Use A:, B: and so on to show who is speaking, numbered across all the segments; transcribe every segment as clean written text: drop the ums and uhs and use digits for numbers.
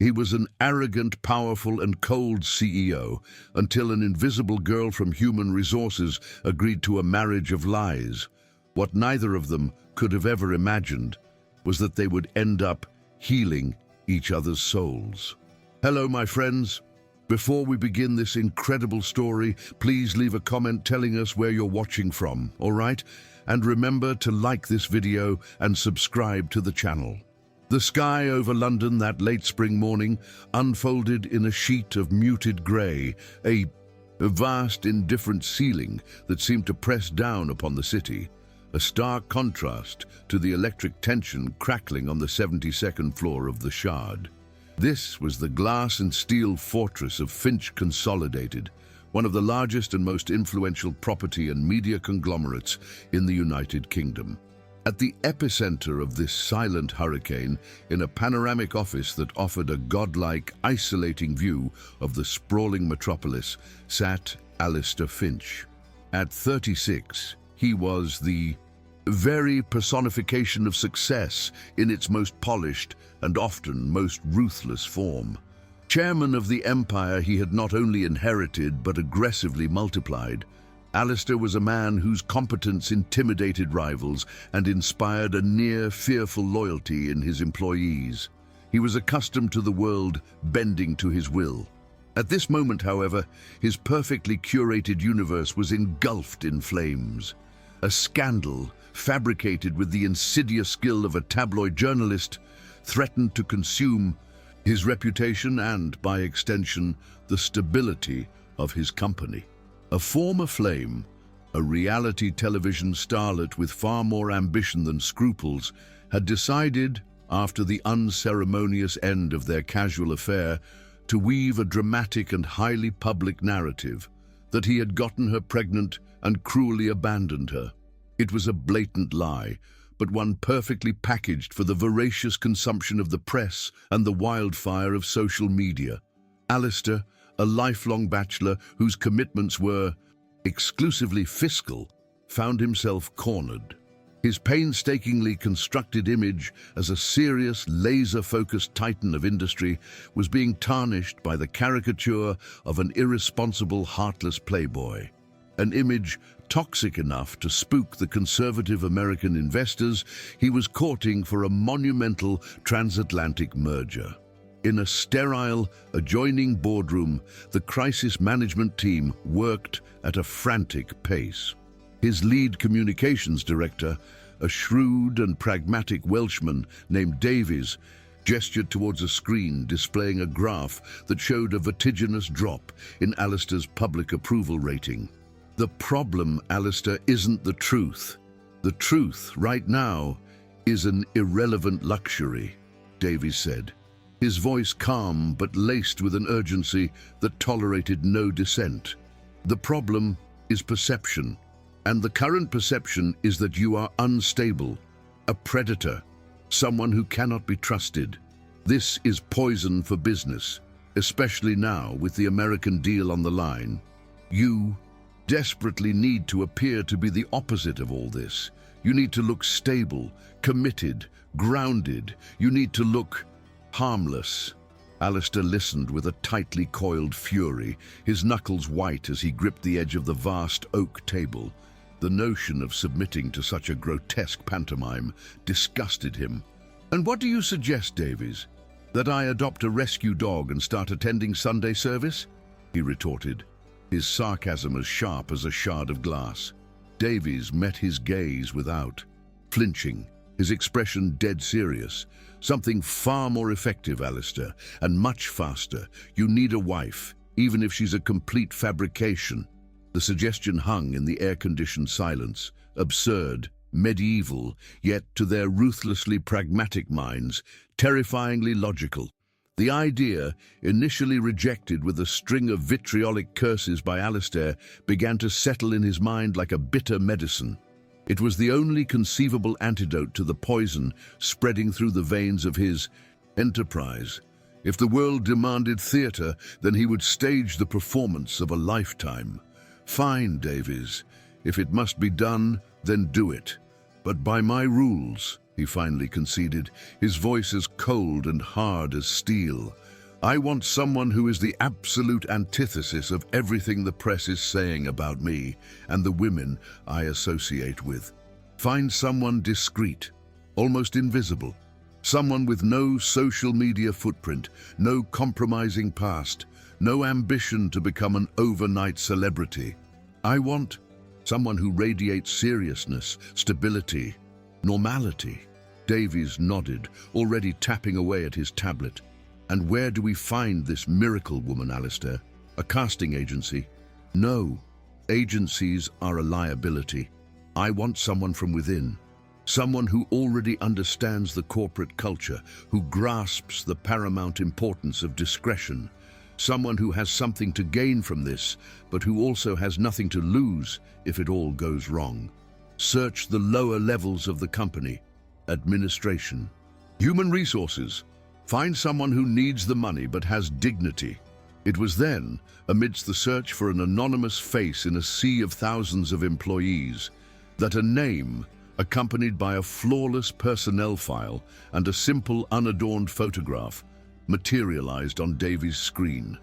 A: He was an arrogant, powerful, and cold CEO until an invisible girl from human resources agreed to a marriage of lies. What neither of them could have ever imagined was that they would end up healing each other's souls. Hello, my friends. Before we begin this incredible story, please leave a comment telling us where you're watching from, all right? And remember to like this video and subscribe to the channel. The sky over London that late spring morning unfolded in a sheet of muted grey, a vast, indifferent ceiling that seemed to press down upon the city, a stark contrast to the electric tension crackling on the 72nd floor of the Shard. This was the glass and steel fortress of Finch Consolidated, one of the largest and most influential property and media conglomerates in the United Kingdom. At the epicenter of this silent hurricane, in a panoramic office that offered a godlike, isolating view of the sprawling metropolis, sat Alistair Finch. At 36, he was the very personification of success in its most polished and often most ruthless form. Chairman of the empire he had not only inherited but aggressively multiplied, Alistair was a man whose competence intimidated rivals and inspired a near-fearful loyalty in his employees. He was accustomed to the world bending to his will. At this moment, however, his perfectly curated universe was engulfed in flames. A scandal, fabricated with the insidious skill of a tabloid journalist, threatened to consume his reputation and, by extension, the stability of his company. A former flame, a reality television starlet with far more ambition than scruples, had decided, after the unceremonious end of their casual affair, to weave a dramatic and highly public narrative that he had gotten her pregnant and cruelly abandoned her. It was a blatant lie, but one perfectly packaged for the voracious consumption of the press and the wildfire of social media. Alistair, a lifelong bachelor whose commitments were exclusively fiscal, found himself cornered. His painstakingly constructed image as a serious, laser-focused titan of industry was being tarnished by the caricature of an irresponsible, heartless playboy. An image toxic enough to spook the conservative American investors he was courting for a monumental transatlantic merger. In a sterile, adjoining boardroom, the crisis management team worked at a frantic pace. His lead communications director, a shrewd and pragmatic Welshman named Davies, gestured towards a screen displaying a graph that showed a vertiginous drop in Alistair's public approval rating. The problem, Alistair, isn't the truth. The truth, right now, is an irrelevant luxury, Davies said, his voice calm but laced with an urgency that tolerated no dissent. The problem is perception, and the current perception is that you are unstable, a predator, someone who cannot be trusted. This is poison for business, especially now with the American deal on the line. You desperately need to appear to be the opposite of all this. You need to look stable, committed, grounded. You need to look harmless. Alistair listened with a tightly coiled fury, his knuckles white as he gripped the edge of the vast oak table. The notion of submitting to such a grotesque pantomime disgusted him. "And what do you suggest, Davies? That I adopt a rescue dog and start attending Sunday service?" he retorted, his sarcasm as sharp as a shard of glass. Davies met his gaze without flinching, his expression dead serious. "Something far more effective, Alistair, and much faster. You need a wife, even if she's a complete fabrication." The suggestion hung in the air-conditioned silence, absurd, medieval, yet to their ruthlessly pragmatic minds, terrifyingly logical. The idea, initially rejected with a string of vitriolic curses by Alistair, began to settle in his mind like a bitter medicine. It was the only conceivable antidote to the poison spreading through the veins of his enterprise. If the world demanded theater, then he would stage the performance of a lifetime. "Fine, Davies. If it must be done, then do it. But by my rules," he finally conceded, his voice as cold and hard as steel. I want someone who is the absolute antithesis of everything the press is saying about me and the women I associate with. Find someone discreet, almost invisible. Someone with no social media footprint, no compromising past, no ambition to become an overnight celebrity. I want someone who radiates seriousness, stability, normality. Davies nodded, already tapping away at his tablet. And where do we find this miracle woman, Alistair? A casting agency? No. Agencies are a liability. I want someone from within. Someone who already understands the corporate culture, who grasps the paramount importance of discretion. Someone who has something to gain from this, but who also has nothing to lose if it all goes wrong. Search the lower levels of the company. Administration. Human resources. Find someone who needs the money but has dignity. It was then, amidst the search for an anonymous face in a sea of thousands of employees, that a name, accompanied by a flawless personnel file and a simple, unadorned photograph, materialized on Davies' screen.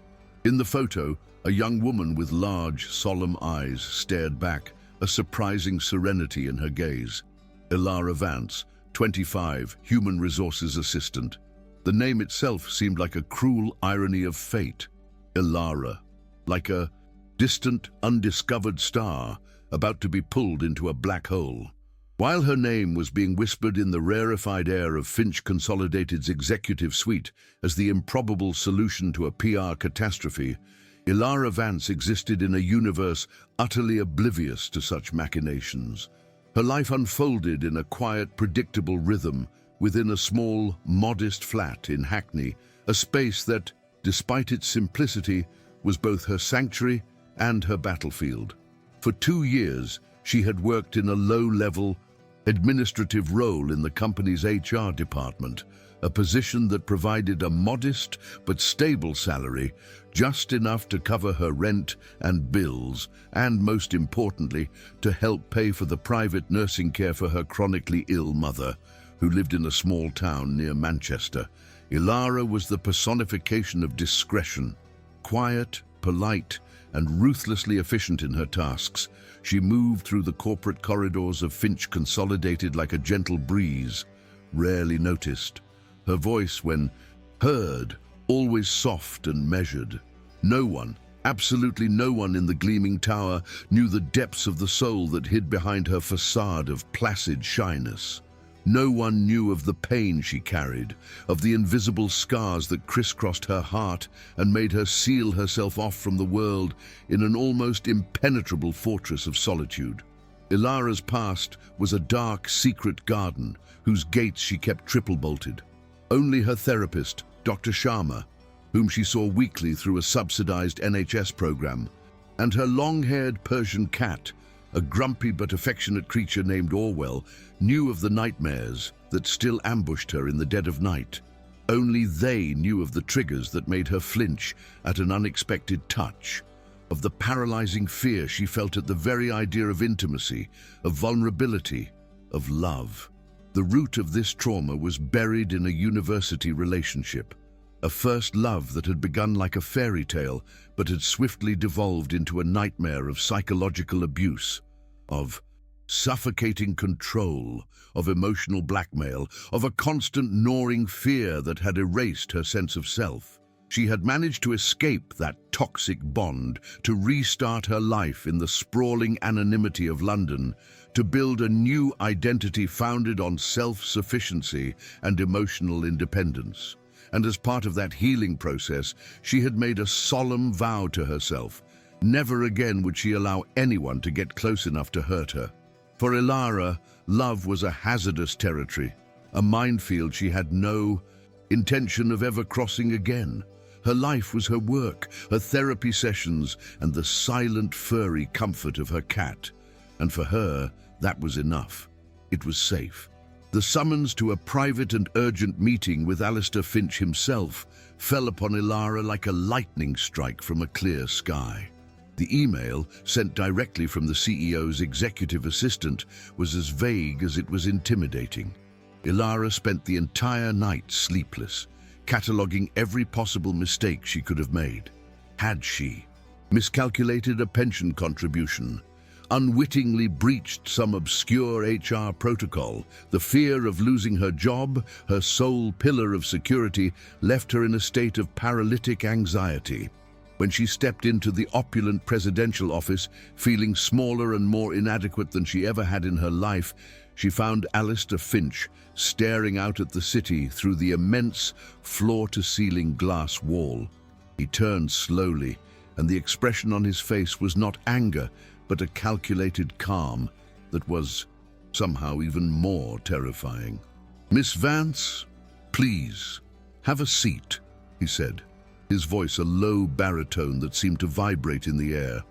A: In the photo, a young woman with large, solemn eyes stared back, a surprising serenity in her gaze. Ilara Vance, 25, Human Resources Assistant. The name itself seemed like a cruel irony of fate. Ilara, like a distant, undiscovered star about to be pulled into a black hole. While her name was being whispered in the rarefied air of Finch Consolidated's executive suite as the improbable solution to a PR catastrophe, Ilara Vance existed in a universe utterly oblivious to such machinations. Her life unfolded in a quiet, predictable rhythm within a small, modest flat in Hackney, a space that, despite its simplicity, was both her sanctuary and her battlefield. For 2 years, she had worked in a low-level, administrative role in the company's HR department, a position that provided a modest but stable salary, just enough to cover her rent and bills, and most importantly, to help pay for the private nursing care for her chronically ill mother, who lived in a small town near Manchester. Ilara was the personification of discretion. Quiet, polite, and ruthlessly efficient in her tasks, she moved through the corporate corridors of Finch Consolidated like a gentle breeze, rarely noticed. Her voice, when heard, always soft and measured. No one, absolutely no one in the gleaming tower knew the depths of the soul that hid behind her facade of placid shyness. No one knew of the pain she carried, of the invisible scars that crisscrossed her heart and made her seal herself off from the world in an almost impenetrable fortress of solitude. Ilara's past was a dark, secret garden whose gates she kept triple-bolted. Only her therapist, Dr. Sharma, whom she saw weekly through a subsidized NHS program, and her long-haired Persian cat, a grumpy but affectionate creature named Orwell, knew of the nightmares that still ambushed her in the dead of night. Only they knew of the triggers that made her flinch at an unexpected touch, of the paralyzing fear she felt at the very idea of intimacy, of vulnerability, of love. The root of this trauma was buried in a university relationship, a first love that had begun like a fairy tale but had swiftly devolved into a nightmare of psychological abuse, of suffocating control, of emotional blackmail, of a constant gnawing fear that had erased her sense of self. She had managed to escape that toxic bond, to restart her life in the sprawling anonymity of London, to build a new identity founded on self-sufficiency and emotional independence. And as part of that healing process, she had made a solemn vow to herself. Never again would she allow anyone to get close enough to hurt her. For Ilara, love was a hazardous territory, a minefield she had no intention of ever crossing again. Her life was her work, her therapy sessions, and the silent, furry comfort of her cat. And for her, that was enough. It was safe. The summons to a private and urgent meeting with Alistair Finch himself fell upon Ilara like a lightning strike from a clear sky. The email, sent directly from the CEO's executive assistant, was as vague as it was intimidating. Ilara spent the entire night sleepless, cataloguing every possible mistake she could have made. Had she miscalculated a pension contribution, unwittingly breached some obscure HR protocol, the fear of losing her job, her sole pillar of security, left her in a state of paralytic anxiety. When she stepped into the opulent presidential office, feeling smaller and more inadequate than she ever had in her life, she found Alistair Finch staring out at the city through the immense floor-to-ceiling glass wall. He turned slowly, and the expression on his face was not anger, but a calculated calm that was somehow even more terrifying. "Miss Vance, please, have a seat," he said, his voice a low baritone that seemed to vibrate in the air.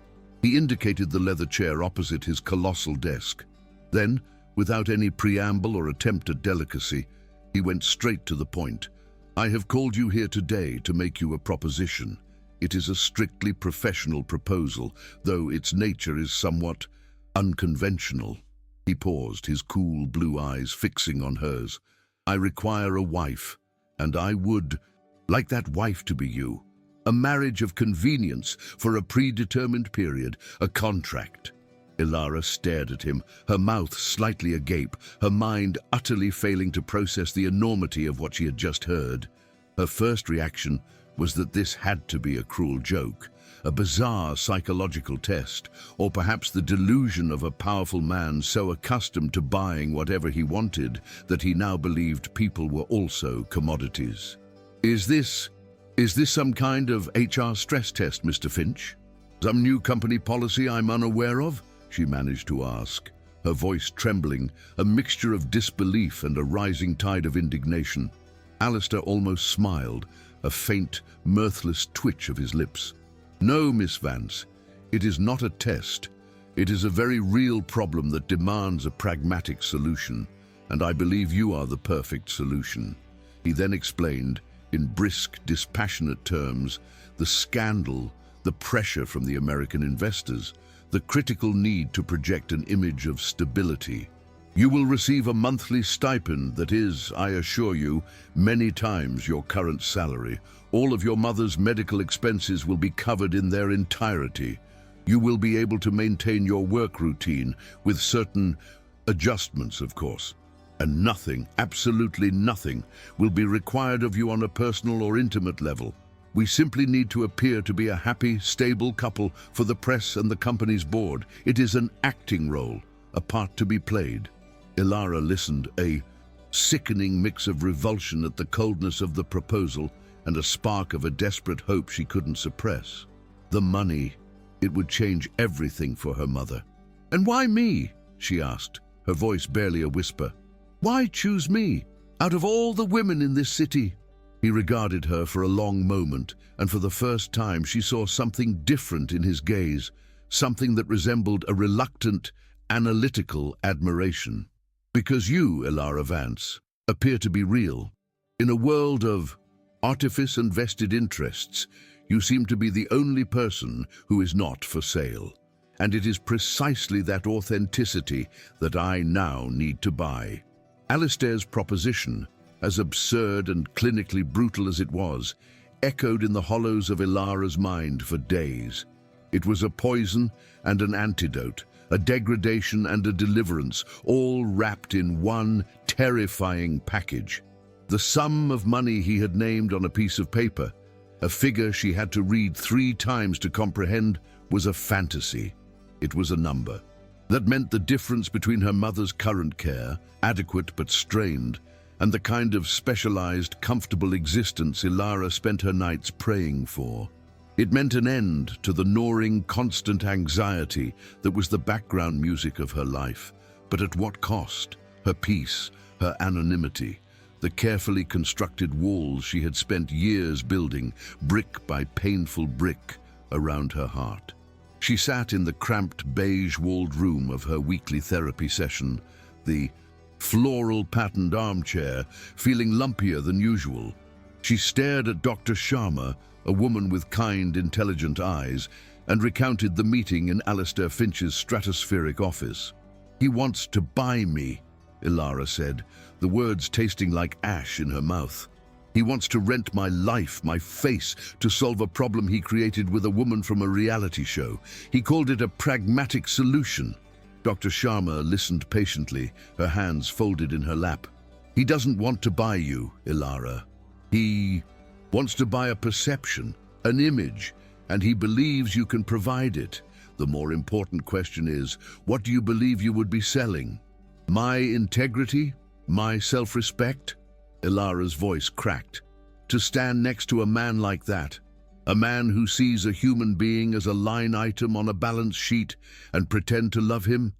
A: He indicated the leather chair opposite his colossal desk. Then, without any preamble or attempt at delicacy, he went straight to the point. "I have called you here today to make you a proposition. It is a strictly professional proposal, though its nature is somewhat unconventional." He paused, his cool blue eyes fixing on hers. "I require a wife, and I would like that wife to be you. A marriage of convenience for a predetermined period, a contract." Ilara stared at him, her mouth slightly agape, her mind utterly failing to process the enormity of what she had just heard. Her first reaction was that this had to be a cruel joke, a bizarre psychological test, or perhaps the delusion of a powerful man so accustomed to buying whatever he wanted that he now believed people were also commodities. Is this some kind of HR stress test, Mr. Finch? Some new company policy I'm unaware of?" she managed to ask, her voice trembling, a mixture of disbelief and a rising tide of indignation. Alistair almost smiled, a faint, mirthless twitch of his lips. "No, Miss Vance, it is not a test. It is a very real problem that demands a pragmatic solution, and I believe you are the perfect solution." He then explained, in brisk, dispassionate terms, the scandal, the pressure from the American investors, the critical need to project an image of stability. "You will receive a monthly stipend that is, I assure you, many times your current salary. All of your mother's medical expenses will be covered in their entirety. You will be able to maintain your work routine, with certain adjustments, of course. And nothing, absolutely nothing, will be required of you on a personal or intimate level. We simply need to appear to be a happy, stable couple for the press and the company's board. It is an acting role, a part to be played." Ilara listened, a sickening mix of revulsion at the coldness of the proposal and a spark of a desperate hope she couldn't suppress. The money, it would change everything for her mother. "And why me?" she asked, her voice barely a whisper. "Why choose me, out of all the women in this city?" He regarded her for a long moment, and for the first time she saw something different in his gaze, something that resembled a reluctant, analytical admiration. "Because you, Ilara Vance, appear to be real. In a world of artifice and vested interests, you seem to be the only person who is not for sale. And it is precisely that authenticity that I now need to buy." Alistair's proposition, as absurd and clinically brutal as it was, echoed in the hollows of Ilara's mind for days. It was a poison and an antidote, a degradation and a deliverance, all wrapped in one terrifying package. The sum of money he had named on a piece of paper, a figure she had to read 3 times to comprehend, was a fantasy. It was a number. That meant the difference between her mother's current care, adequate but strained, and the kind of specialized, comfortable existence Ilara spent her nights praying for. It meant an end to the gnawing, constant anxiety that was the background music of her life. But at what cost? Her peace, her anonymity, the carefully constructed walls she had spent years building, brick by painful brick, around her heart. She sat in the cramped beige-walled room of her weekly therapy session, the floral-patterned armchair, feeling lumpier than usual. She stared at Dr. Sharma, a woman with kind, intelligent eyes, and recounted the meeting in Alistair Finch's stratospheric office. "He wants to buy me," Ilara said, the words tasting like ash in her mouth. He wants to rent my life, my face, to solve a problem he created with a woman from a reality show. He called it a pragmatic solution. Dr. Sharma listened patiently, her hands folded in her lap. He doesn't want to buy you, Ilara. He wants to buy a perception, an image, and he believes you can provide it. The more important question is, what do you believe you would be selling? My integrity? My self-respect? Ilara's voice cracked. To stand next to a man like that, a man who sees a human being as a line item on a balance sheet and pretend to love him,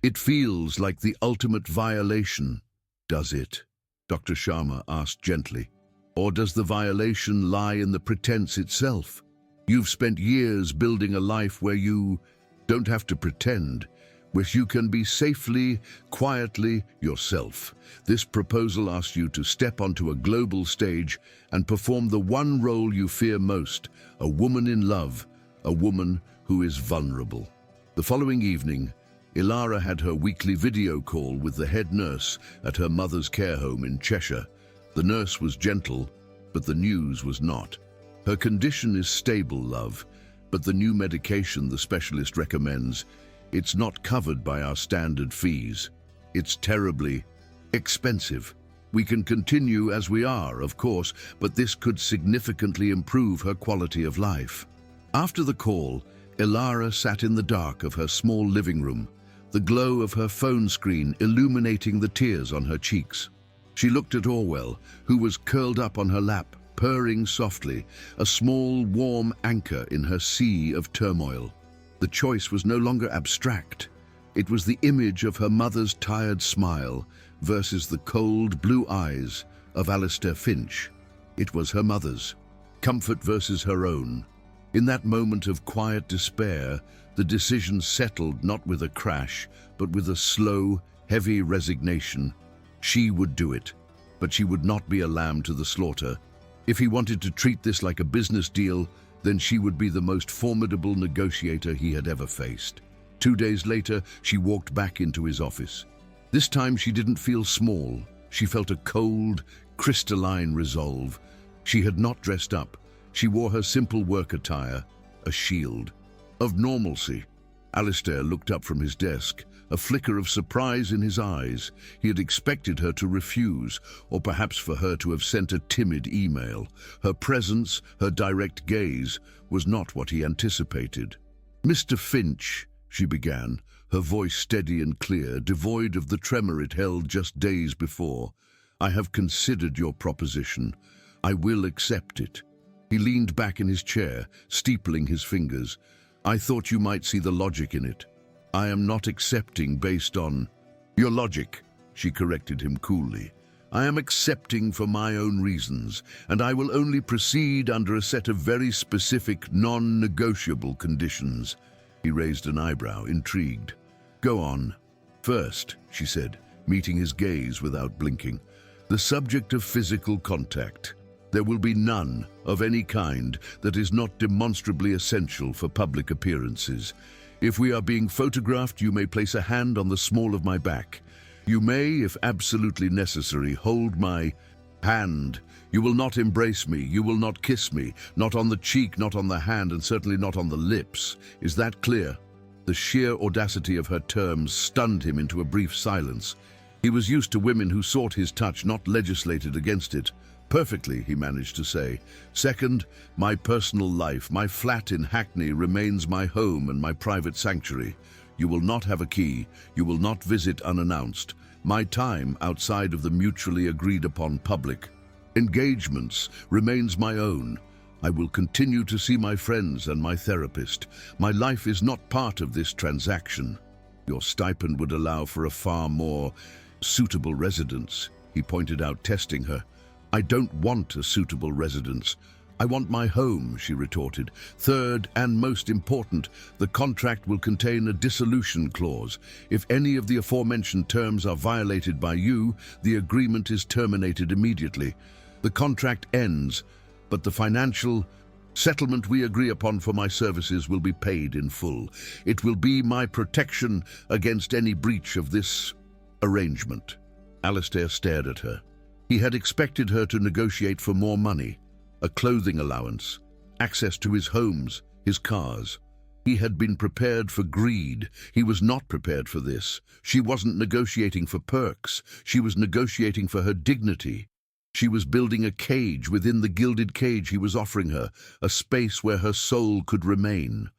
A: it feels like the ultimate violation. Does it? Dr. Sharma asked gently. Or does the violation lie in the pretense itself? You've spent years building a life where you don't have to pretend, where you can be safely, quietly yourself. This proposal asks you to step onto a global stage and perform the one role you fear most, a woman in love, a woman who is vulnerable. The following evening, Ilara had her weekly video call with the head nurse at her mother's care home in Cheshire. The nurse was gentle, but the news was not. Her condition is stable, love, but the new medication the specialist recommends, it's not covered by our standard fees. It's terribly expensive. We can continue as we are, of course, but this could significantly improve her quality of life. After the call, Ilara sat in the dark of her small living room, the glow of her phone screen illuminating the tears on her cheeks. She looked at Orwell, who was curled up on her lap, purring softly, a small, warm anchor in her sea of turmoil. The choice was no longer abstract. It was the image of her mother's tired smile versus the cold blue eyes of Alistair Finch. It was her mother's. Comfort versus her own. In that moment of quiet despair, the decision settled not with a crash, but with a slow, heavy resignation. She would do it, but she would not be a lamb to the slaughter. If he wanted to treat this like a business deal, then she would be the most formidable negotiator he had ever faced. 2 days later, she walked back into his office. This time she didn't feel small. She felt a cold, crystalline resolve. She had not dressed up. She wore her simple work attire, a shield of normalcy. Alistair looked up from his desk, a flicker of surprise in his eyes. He had expected her to refuse, or perhaps for her to have sent a timid email. Her presence, her direct gaze, was not what he anticipated. "Mr. Finch," she began, her voice steady and clear, devoid of the tremor it held just days before. "I have considered your proposition. I will accept it." He leaned back in his chair, steepling his fingers. "I thought you might see the logic in it. I am not accepting based on your logic," she corrected him coolly. "I am accepting for my own reasons, and I will only proceed under a set of very specific, non-negotiable conditions." He raised an eyebrow, intrigued. "Go on." "First," she said, meeting his gaze without blinking, "the subject of physical contact. There will be none of any kind that is not demonstrably essential for public appearances. If we are being photographed, you may place a hand on the small of my back. You may, if absolutely necessary, hold my hand. You will not embrace me, you will not kiss me, not on the cheek, not on the hand, and certainly not on the lips. Is that clear?" The sheer audacity of her terms stunned him into a brief silence. He was used to women who sought his touch, not legislated against it. "Perfectly," he managed to say. "Second, my personal life, my flat in Hackney remains my home and my private sanctuary. You will not have a key. You will not visit unannounced. My time outside of the mutually agreed upon public engagements remains my own. I will continue to see my friends and my therapist. My life is not part of this transaction. Your stipend would allow for a far more suitable residence," he pointed out, testing her. "I don't want a suitable residence. I want my home," she retorted. "Third, and most important, the contract will contain a dissolution clause. If any of the aforementioned terms are violated by you, the agreement is terminated immediately. The contract ends, but the financial settlement we agree upon for my services will be paid in full. It will be my protection against any breach of this arrangement." Alistair stared at her. He had expected her to negotiate for more money, a clothing allowance, access to his homes, his cars. He had been prepared for greed. He was not prepared for this. She wasn't negotiating for perks. She was negotiating for her dignity. She was building a cage within the gilded cage he was offering her, a space where her soul could remain,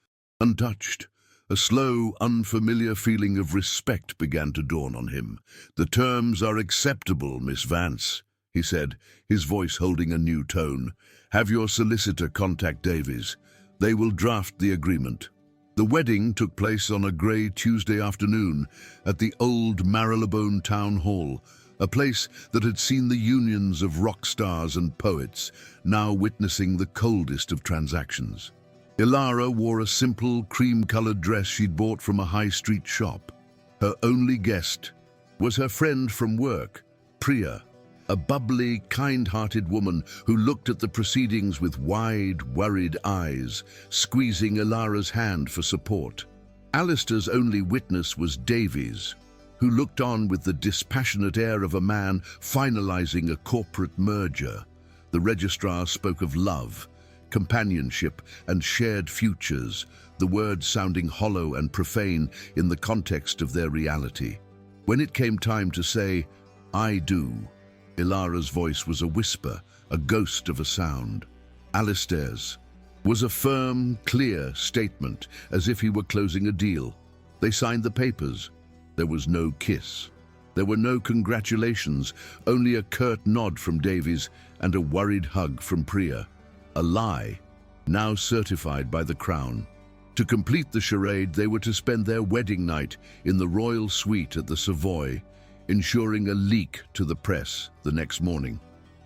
A: untouched. A slow, unfamiliar feeling of respect began to dawn on him. "The terms are acceptable, Miss Vance," he said, his voice holding a new tone. "Have your solicitor contact Davies. They will draft the agreement." The wedding took place on a grey Tuesday afternoon at the old Marylebone Town Hall, a place that had seen the unions of rock stars and poets, now witnessing the coldest of transactions. Ilara wore a simple, cream-colored dress she'd bought from a high-street shop. Her only guest was her friend from work, Priya, a bubbly, kind-hearted woman who looked at the proceedings with wide, worried eyes, squeezing Ilara's hand for support. Alistair's only witness was Davies, who looked on with the dispassionate air of a man finalizing a corporate merger. The registrar spoke of love, companionship, and shared futures, the words sounding hollow and profane in the context of their reality. When it came time to say, "I do," Ilara's voice was a whisper, a ghost of a sound. Alistair's was a firm, clear statement, as if he were closing a deal. They signed the papers. There was no kiss. There were no congratulations, only a curt nod from Davies and a worried hug from Priya. A lie, now certified by the Crown. To complete the charade, they were to spend their wedding night in the royal suite at the Savoy, ensuring a leak to the press the next morning.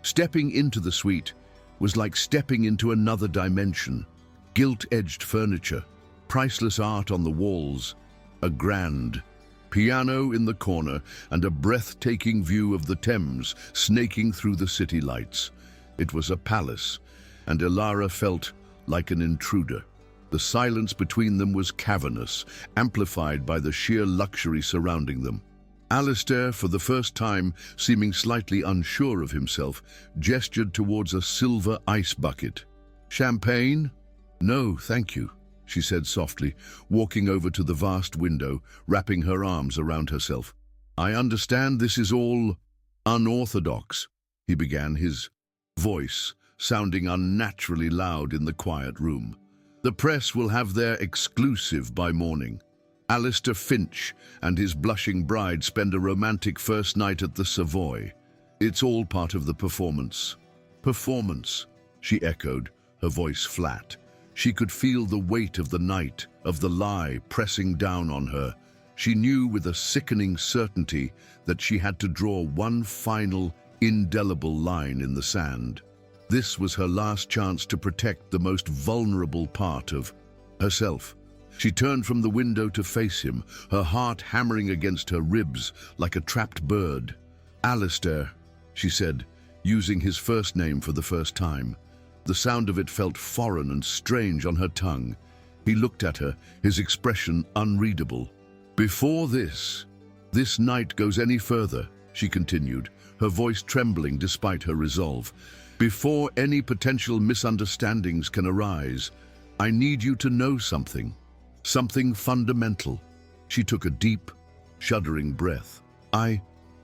A: Stepping into the suite was like stepping into another dimension. Gilt-edged furniture, priceless art on the walls, a grand piano in the corner, and a breathtaking view of the Thames snaking through the city lights. It was a palace, and Ilara felt like an intruder. The silence between them was cavernous, amplified by the sheer luxury surrounding them. Alistair, for the first time, seeming slightly unsure of himself, gestured towards a silver ice bucket. "Champagne?" "No, thank you," she said softly, walking over to the vast window, wrapping her arms around herself. "I understand this is all unorthodox," he began, his voice sounding unnaturally loud in the quiet room. "The press will have their exclusive by morning. Alistair Finch and his blushing bride spend a romantic first night at the Savoy. It's all part of the performance." "Performance," she echoed, her voice flat. She could feel the weight of the night, of the lie, pressing down on her. She knew with a sickening certainty that she had to draw one final, indelible line in the sand. This was her last chance to protect the most vulnerable part of herself. She turned from the window to face him, her heart hammering against her ribs like a trapped bird. "Alistair," she said, using his first name for the first time. The sound of it felt foreign and strange on her tongue. He looked at her, his expression unreadable. "Before this night goes any further," she continued, her voice trembling despite her resolve, "before any potential misunderstandings can arise, I need you to know something. Something fundamental." She took a deep, shuddering breath. I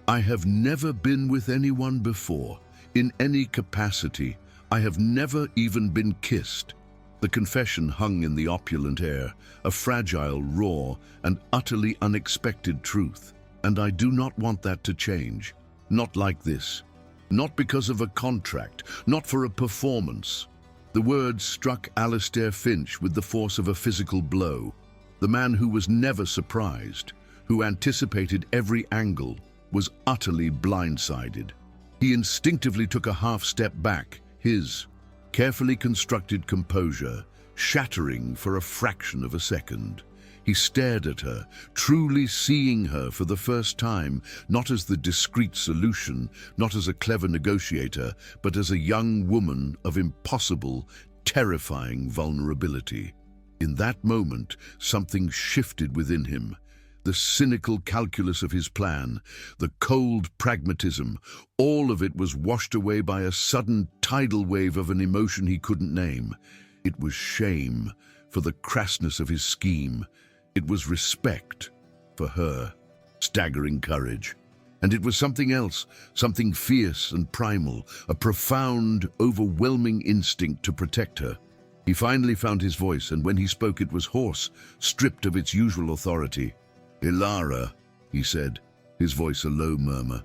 A: have never been with anyone before, in any capacity. I have never even been kissed." The confession hung in the opulent air, a fragile, raw, and utterly unexpected truth. "And I do not want that to change. Not like this. Not because of a contract, not for a performance." The words struck Alistair Finch with the force of a physical blow. The man who was never surprised, who anticipated every angle, was utterly blindsided. He instinctively took a half-step back, his carefully constructed composure shattering for a fraction of a second. He stared at her, truly seeing her for the first time, not as the discreet solution, not as a clever negotiator, but as a young woman of impossible, terrifying vulnerability. In that moment, something shifted within him. The cynical calculus of his plan, the cold pragmatism, all of it was washed away by a sudden tidal wave of an emotion he couldn't name. It was shame for the crassness of his scheme. It was respect for her, staggering courage. And it was something else, something fierce and primal, a profound, overwhelming instinct to protect her. He finally found his voice, and when he spoke it was hoarse, stripped of its usual authority. "Ilara," he said, his voice a low murmur.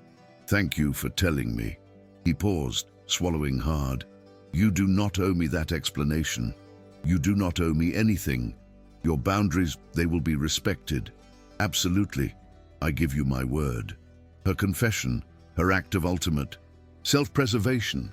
A: "Thank you for telling me." He paused, swallowing hard. "You do not owe me that explanation. You do not owe me anything. Your boundaries, they will be respected. Absolutely. I give you my word." Her confession, her act of ultimate self-preservation,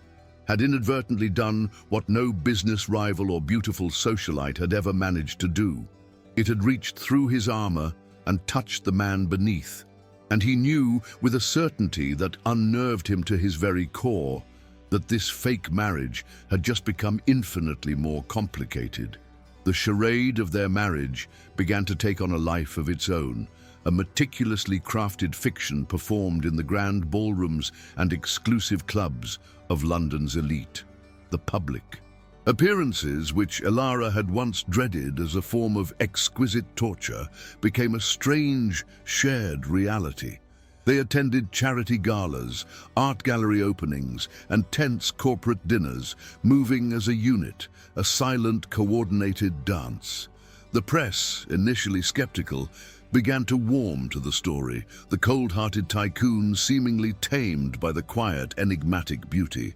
A: had inadvertently done what no business rival or beautiful socialite had ever managed to do. It had reached through his armor and touched the man beneath, and he knew with a certainty that unnerved him to his very core that this fake marriage had just become infinitely more complicated. The charade of their marriage began to take on a life of its own, a meticulously crafted fiction performed in the grand ballrooms and exclusive clubs of London's elite, the public. Appearances which Ilara had once dreaded as a form of exquisite torture became a strange, shared reality. They attended charity galas, art gallery openings, and tense corporate dinners, moving as a unit, a silent, coordinated dance. The press, initially skeptical, began to warm to the story, the cold-hearted tycoon seemingly tamed by the quiet, enigmatic beauty.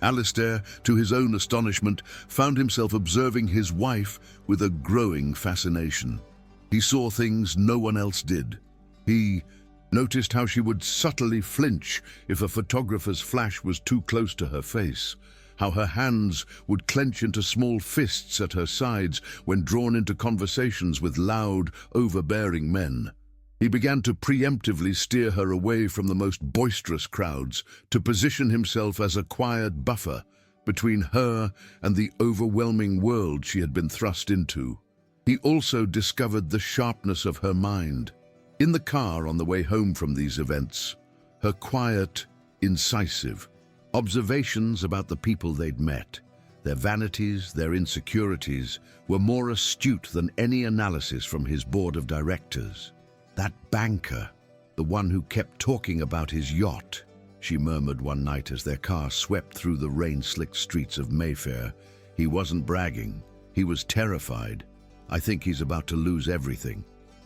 A: Alistair, to his own astonishment, found himself observing his wife with a growing fascination. He saw things no one else did. He noticed how she would subtly flinch if a photographer's flash was too close to her face, how her hands would clench into small fists at her sides when drawn into conversations with loud, overbearing men. He began to preemptively steer her away from the most boisterous crowds, to position himself as a quiet buffer between her and the overwhelming world she had been thrust into. He also discovered the sharpness of her mind. In the car on the way home from these events, her quiet, incisive observations about the people they'd met, their vanities, their insecurities, were more astute than any analysis from his board of directors. "That banker, the one who kept talking about his yacht," she murmured one night as their car swept through the rain-slicked streets of Mayfair. "He wasn't bragging. He was terrified. I think he's about to lose everything."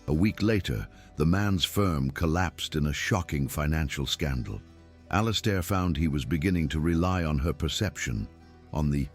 A: A week later, the man's firm collapsed in a shocking financial scandal. Alistair found he was beginning to rely on her perception, on the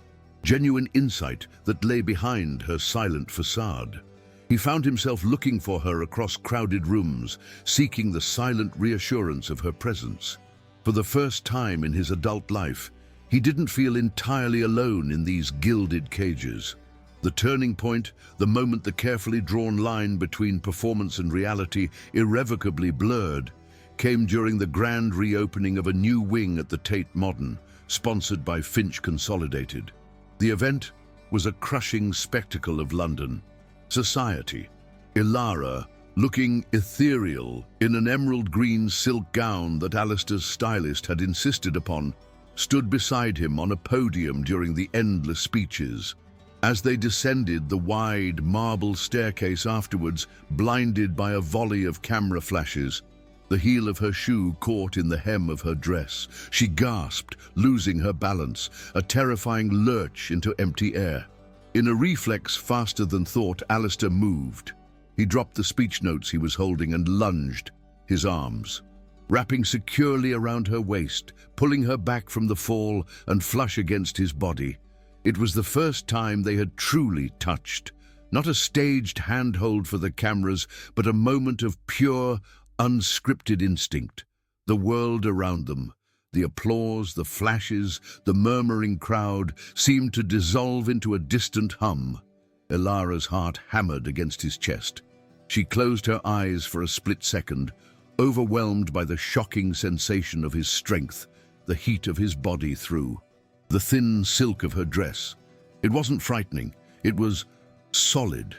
A: genuine insight that lay behind her silent facade. He found himself looking for her across crowded rooms, seeking the silent reassurance of her presence. For the first time in his adult life, he didn't feel entirely alone in these gilded cages. The turning point, the moment the carefully drawn line between performance and reality irrevocably blurred, came during the grand reopening of a new wing at the Tate Modern, sponsored by Finch Consolidated. The event was a crushing spectacle of London society. Ilara, looking ethereal in an emerald green silk gown that Alistair's stylist had insisted upon, stood beside him on a podium during the endless speeches. As they descended the wide marble staircase afterwards, blinded by a volley of camera flashes, the heel of her shoe caught in the hem of her dress. She gasped, losing her balance, a terrifying lurch into empty air. In a reflex faster than thought, Alistair moved. He dropped the speech notes he was holding and lunged, his arms wrapping securely around her waist, pulling her back from the fall and flush against his body. It was the first time they had truly touched, not a staged handhold for the cameras, but a moment of pure, unscripted instinct. The world around them, the applause, the flashes, the murmuring crowd seemed to dissolve into a distant hum. Ilara's heart hammered against his chest. She closed her eyes for a split second, overwhelmed by the shocking sensation of his strength, the heat of his body through the thin silk of her dress. It wasn't frightening. It was solid.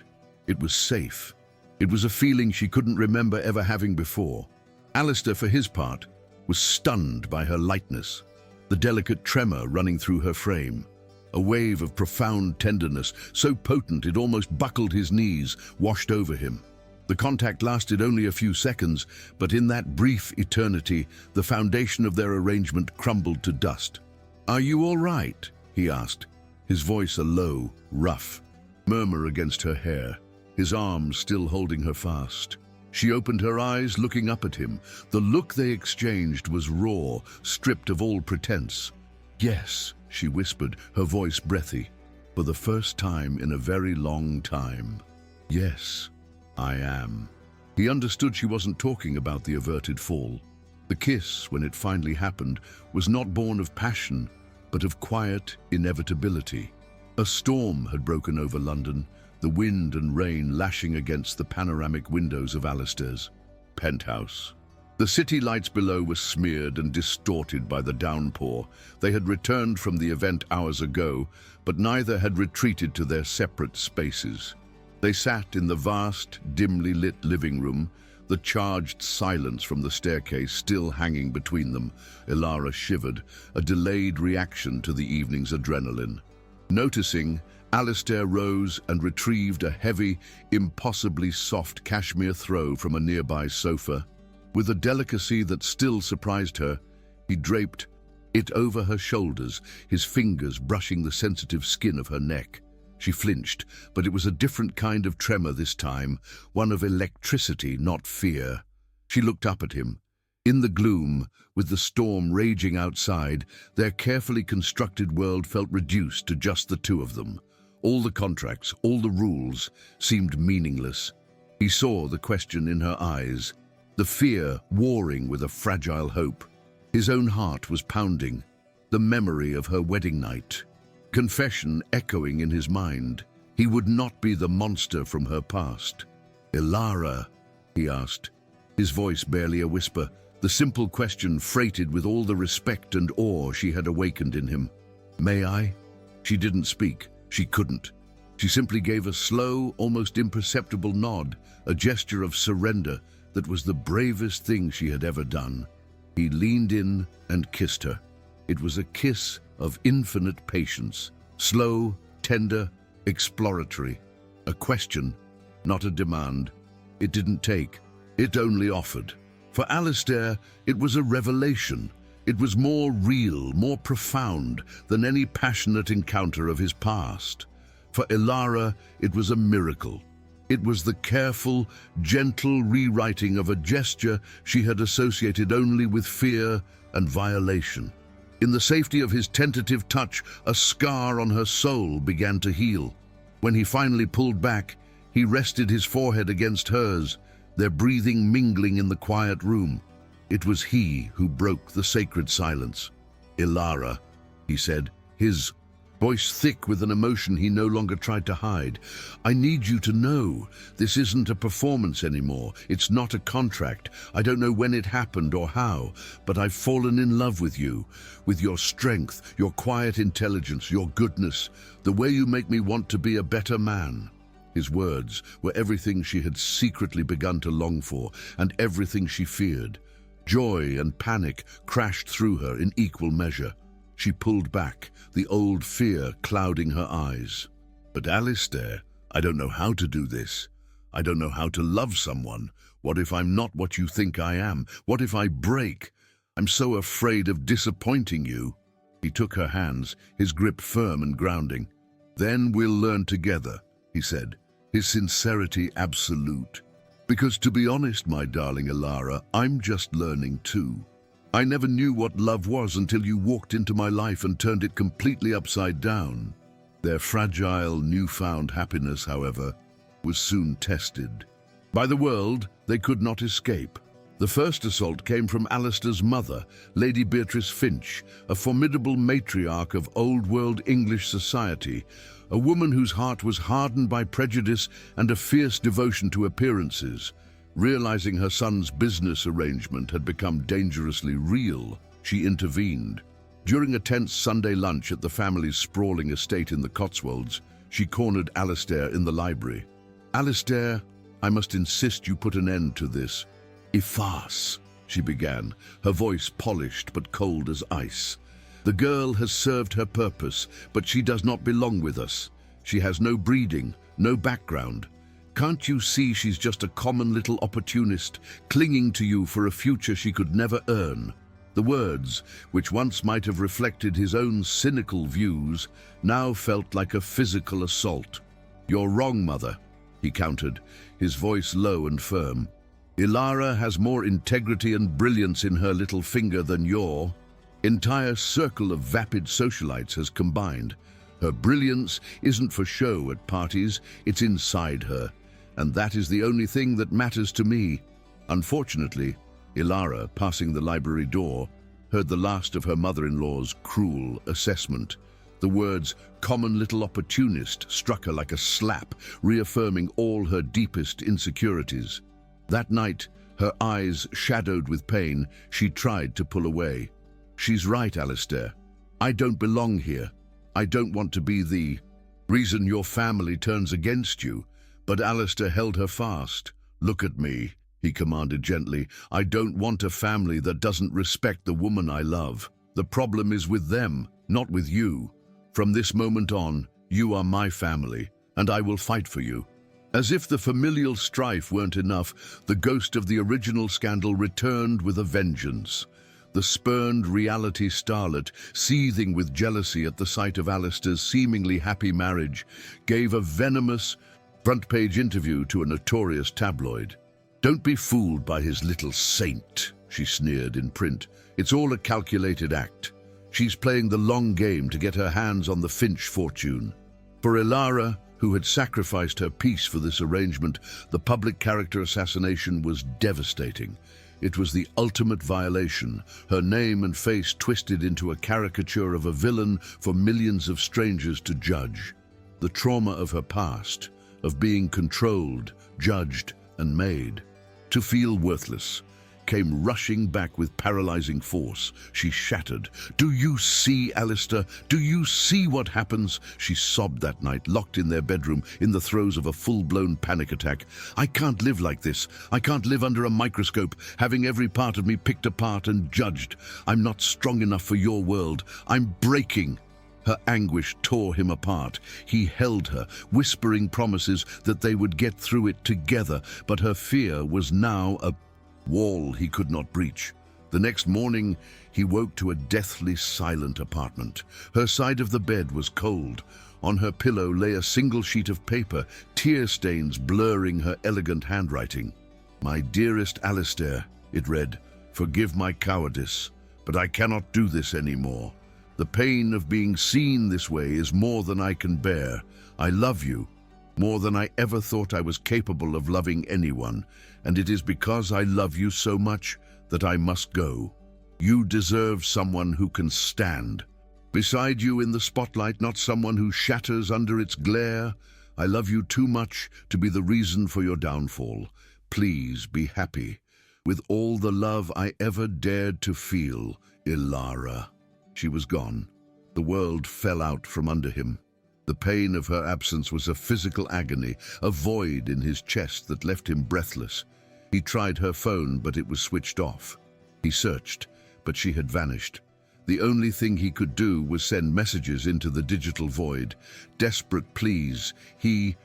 A: It was safe. It was a feeling she couldn't remember ever having before. Alistair, for his part, was stunned by her lightness, the delicate tremor running through her frame. A wave of profound tenderness, so potent it almost buckled his knees, washed over him. The contact lasted only a few seconds, but in that brief eternity, the foundation of their arrangement crumbled to dust. "Are you all right?" he asked, his voice a low, rough murmur against her hair, his arms still holding her fast. She opened her eyes, looking up at him. The look they exchanged was raw, stripped of all pretense. "Yes," she whispered, her voice breathy. "For the first time in a very long time. Yes, I am." He understood she wasn't talking about the averted fall. The kiss, when it finally happened, was not born of passion, but of quiet inevitability. A storm had broken over London, the wind and rain lashing against the panoramic windows of Alistair's penthouse. The city lights below were smeared and distorted by the downpour. They had returned from the event hours ago, but neither had retreated to their separate spaces. They sat in the vast, dimly lit living room, the charged silence from the staircase still hanging between them. Ilara shivered, a delayed reaction to the evening's adrenaline. Noticing, Alistair rose and retrieved a heavy, impossibly soft cashmere throw from a nearby sofa. With a delicacy that still surprised her, he draped it over her shoulders, his fingers brushing the sensitive skin of her neck. She flinched, but it was a different kind of tremor this time, one of electricity, not fear. She looked up at him. In the gloom, with the storm raging outside, their carefully constructed world felt reduced to just the two of them. All the contracts, all the rules, seemed meaningless. He saw the question in her eyes, the fear warring with a fragile hope. His own heart was pounding, the memory of her wedding night. Confession echoing in his mind. He would not be the monster from her past. "Ilara," he asked, his voice barely a whisper, the simple question freighted with all the respect and awe she had awakened in him. "May I?" She didn't speak. She couldn't. She simply gave a slow, almost imperceptible nod, a gesture of surrender that was the bravest thing she had ever done. He leaned in and kissed her. It was a kiss of infinite patience, slow, tender, exploratory. A question, not a demand. It didn't take, it only offered. For Alistair, it was a revelation. It was more real, more profound than any passionate encounter of his past. For Ilara, it was a miracle. It was the careful, gentle rewriting of a gesture she had associated only with fear and violation. In the safety of his tentative touch, a scar on her soul began to heal. When he finally pulled back, he rested his forehead against hers, their breathing mingling in the quiet room. It was he who broke the sacred silence. "Ilara," he said, his voice thick with an emotion he no longer tried to hide. "I need you to know, this isn't a performance anymore. It's not a contract. I don't know when it happened or how, but I've fallen in love with you, with your strength, your quiet intelligence, your goodness, the way you make me want to be a better man." His words were everything she had secretly begun to long for, and everything she feared. Joy and panic crashed through her in equal measure. She pulled back, the old fear clouding her eyes. "But Alistair, I don't know how to do this. I don't know how to love someone. What if I'm not what you think I am? What if I break? I'm so afraid of disappointing you." He took her hands, his grip firm and grounding. "Then we'll learn together," he said, his sincerity absolute. "Because to be honest, my darling Ilara, I'm just learning too. I never knew what love was until you walked into my life and turned it completely upside down." Their fragile, newfound happiness, however, was soon tested. By the world they could not escape. The first assault came from Alistair's mother, Lady Beatrice Finch, a formidable matriarch of old-world English society, a woman whose heart was hardened by prejudice and a fierce devotion to appearances. Realizing her son's business arrangement had become dangerously real, she intervened. During a tense Sunday lunch at the family's sprawling estate in the Cotswolds, she cornered Alistair in the library. "Alistair, I must insist you put an end to this. A farce, she began, her voice polished but cold as ice. The girl has served her purpose, but she does not belong with us. She has no breeding, no background. Can't you see she's just a common little opportunist, clinging to you for a future she could never earn? The words, which once might have reflected his own cynical views, now felt like a physical assault. You're wrong, Mother, he countered, his voice low and firm. Ilara has more integrity and brilliance in her little finger than your entire circle of vapid socialites has combined. Her brilliance isn't for show at parties, it's inside her, and that is the only thing that matters to me. Unfortunately, Ilara, passing the library door, heard the last of her mother-in-law's cruel assessment. The words, "common little opportunist," struck her like a slap, reaffirming all her deepest insecurities. That night, her eyes shadowed with pain, she tried to pull away. She's right, Alistair. I don't belong here. I don't want to be the reason your family turns against you. But Alistair held her fast. Look at me, he commanded gently. I don't want a family that doesn't respect the woman I love. The problem is with them, not with you. From this moment on, you are my family, and I will fight for you. As if the familial strife weren't enough, the ghost of the original scandal returned with a vengeance. The spurned reality starlet, seething with jealousy at the sight of Alistair's seemingly happy marriage, gave a venomous front-page interview to a notorious tabloid. Don't be fooled by his little saint, she sneered in print. It's all a calculated act. She's playing the long game to get her hands on the Finch fortune. For Ilara, who had sacrificed her peace for this arrangement, the public character assassination was devastating. It was the ultimate violation, her name and face twisted into a caricature of a villain for millions of strangers to judge. The trauma of her past, of being controlled, judged, and made to feel worthless, came rushing back with paralyzing force. She shattered. Do you see, Alistair? Do you see what happens? She sobbed that night, locked in their bedroom, in the throes of a full-blown panic attack. I can't live like this. I can't live under a microscope, having every part of me picked apart and judged. I'm not strong enough for your world. I'm breaking. Her anguish tore him apart. He held her, whispering promises that they would get through it together, but her fear was now a wall he could not breach. The next morning, he woke to a deathly silent apartment. Her side of the bed was cold. On her pillow lay a single sheet of paper, tear stains blurring her elegant handwriting. My dearest Alistair, it read, forgive my cowardice, but I cannot do this anymore. The pain of being seen this way is more than I can bear. I love you, more than I ever thought I was capable of loving anyone, and it is because I love you so much that I must go. You deserve someone who can stand beside you in the spotlight, not someone who shatters under its glare. I love you too much to be the reason for your downfall. Please be happy. With all the love I ever dared to feel, Ilara. She was gone. The world fell out from under him. The pain of her absence was a physical agony, a void in his chest that left him breathless. He tried her phone, but it was switched off. He searched, but she had vanished. The only thing he could do was send messages into the digital void, desperate pleas he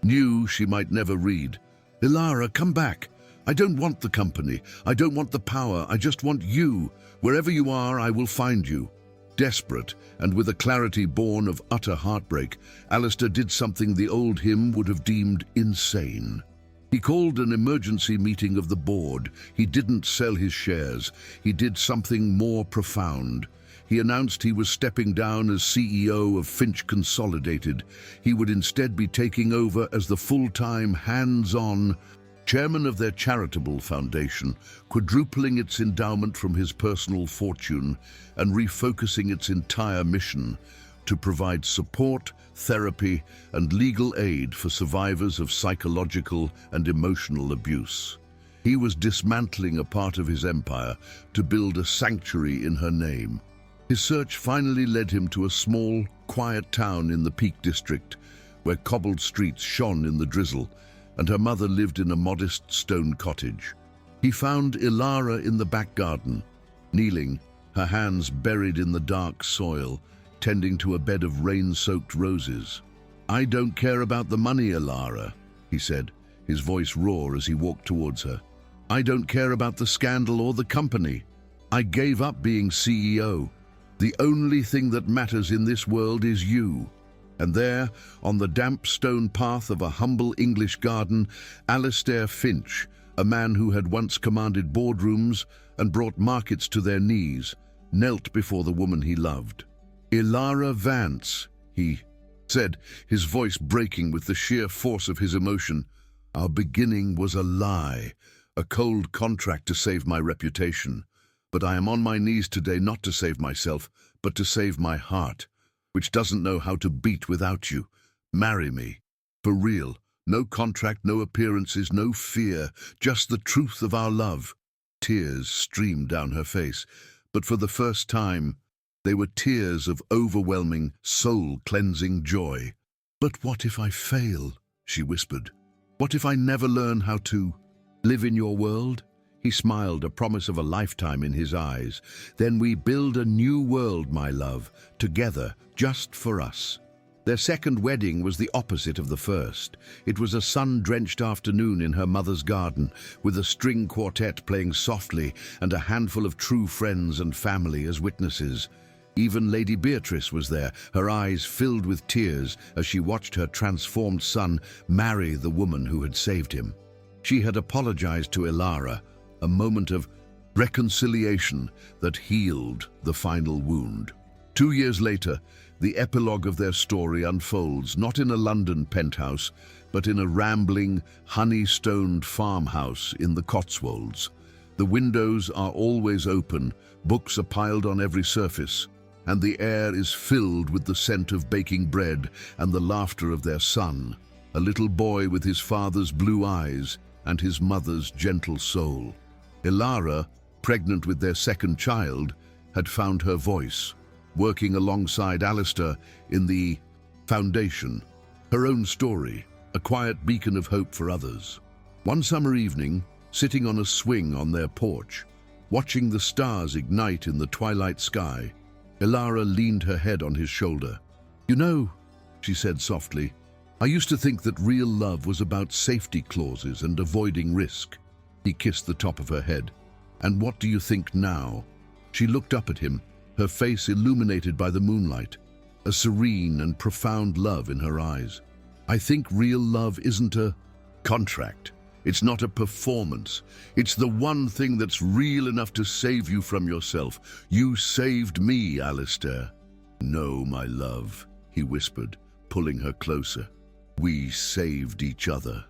A: knew she might never read. Ilara, come back. I don't want the company. I don't want the power. I just want you. Wherever you are, I will find you. Desperate, and with a clarity born of utter heartbreak, Alistair did something the old him would have deemed insane. He called an emergency meeting of the board. He didn't sell his shares. He did something more profound. He announced he was stepping down as CEO of Finch Consolidated. He would instead be taking over as the full-time, hands-on chairman of their charitable foundation, quadrupling its endowment from his personal fortune and refocusing its entire mission to provide support, therapy, and legal aid for survivors of psychological and emotional abuse. He was dismantling a part of his empire to build a sanctuary in her name. His search finally led him to a small, quiet town in the Peak District, where cobbled streets shone in the drizzle. and her mother lived in a modest stone cottage. He found Ilara in the back garden, kneeling, her hands buried in the dark soil, tending to a bed of rain-soaked roses. "I don't care about the money, Ilara," he said, his voice raw as he walked towards her. "I don't care about the scandal or the company. I gave up being CEO. The only thing that matters in this world is you." And there, on the damp stone path of a humble English garden, Alistair Finch, a man who had once commanded boardrooms and brought markets to their knees, knelt before the woman he loved. "Ilara Vance," he said, his voice breaking with the sheer force of his emotion, "our beginning was a lie, a cold contract to save my reputation. But I am on my knees today not to save myself, but to save my heart, which doesn't know how to beat without you. Marry me. For real. No contract, no appearances, no fear, just the truth of our love." Tears streamed down her face, but for the first time, they were tears of overwhelming, soul-cleansing joy. "But what if I fail?" she whispered. "What if I never learn how to live in your world?" He smiled, a promise of a lifetime in his eyes. "Then we build a new world, my love, together, just for us." Their second wedding was the opposite of the first. It was a sun-drenched afternoon in her mother's garden, with a string quartet playing softly and a handful of true friends and family as witnesses. Even Lady Beatrice was there, her eyes filled with tears as she watched her transformed son marry the woman who had saved him. She had apologized to Ilara, a moment of reconciliation that healed the final wound. 2 years later, the epilogue of their story unfolds not in a London penthouse, but in a rambling, honey-stoned farmhouse in the Cotswolds. The windows are always open, books are piled on every surface, and the air is filled with the scent of baking bread and the laughter of their son, a little boy with his father's blue eyes and his mother's gentle soul. Ilara, pregnant with their second child, had found her voice, working alongside Alistair in the foundation, her own story, a quiet beacon of hope for others. One summer evening, sitting on a swing on their porch, watching the stars ignite in the twilight sky, Ilara leaned her head on his shoulder. "You know," she said softly, "I used to think that real love was about safety clauses and avoiding risk." He kissed the top of her head. "And what do you think now?" She looked up at him, her face illuminated by the moonlight, a serene and profound love in her eyes. "I think real love isn't a contract. It's not a performance. It's the one thing that's real enough to save you from yourself. You saved me, Alistair." "No, my love," he whispered, pulling her closer. "We saved each other."